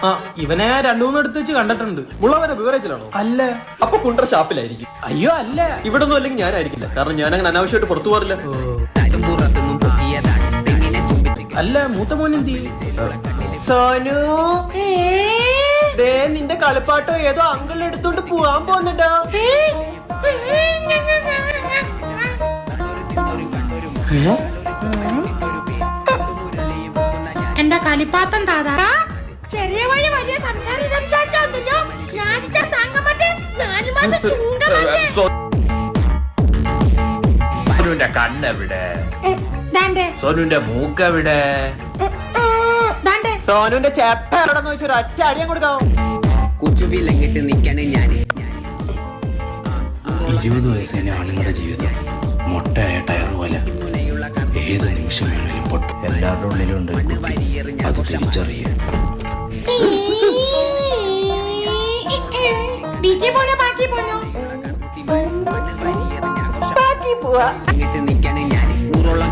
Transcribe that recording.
ആ ഇവനെ രണ്ടു മൂന്ന് എടുത്ത് വെച്ച് കണ്ടിട്ടുണ്ട്. മുള്ളവരെ ബിവറേജിലാണോ? അല്ല. അപ്പൊ കുണ്ട്ര ഷാപ്പിലായിരിക്കും. അയ്യോ അല്ല. ഇവിടെ ഒന്നും അല്ലെങ്കിൽ ഞാനായിരിക്കില്ല, കാരണം ഞാൻ അങ്ങനെ അനാവശ്യമായിട്ട് പുറത്തു പോറില്ല. അല്ല മൂത്ത മോനെന്തി? സോനു ദേ നിന്റെ കളിപ്പാട്ടോ ഏതോ അങ്കിൾ എടുത്തോണ്ട് പോവാൻ പോന്നിട്ടാ. എന്റെ കളിപ്പാത്തം താതാ ചെറിയ വഴി വലിയ സംസാരിച്ചോ. സോനുവിന്റെ കണ്ണെവിടെ? സോനുവിന്റെ മൂക്കെവിടെ? സോനുവിന്റെ ചെപ്പ എവിടെന്ന് വെച്ചൊരു ഒറ്റ അടിയാൻ കൊടുക്കാം. കുച്ചുവിലങ്ങിട്ട് നിക്കണേ ഞാന്. 20 വയസ്സിലെ ആളുകളുടെ ജീവിതം മൊട്ടയായ ടയർ പോലെ ഏത് നിമിഷം വേണേലും പൊട്ടും. എല്ലാവരുടെ ഉള്ളിലുണ്ട്, അത് തിരിച്ചറിയ. നിക്കണേ ഞാന്. 100ഓളം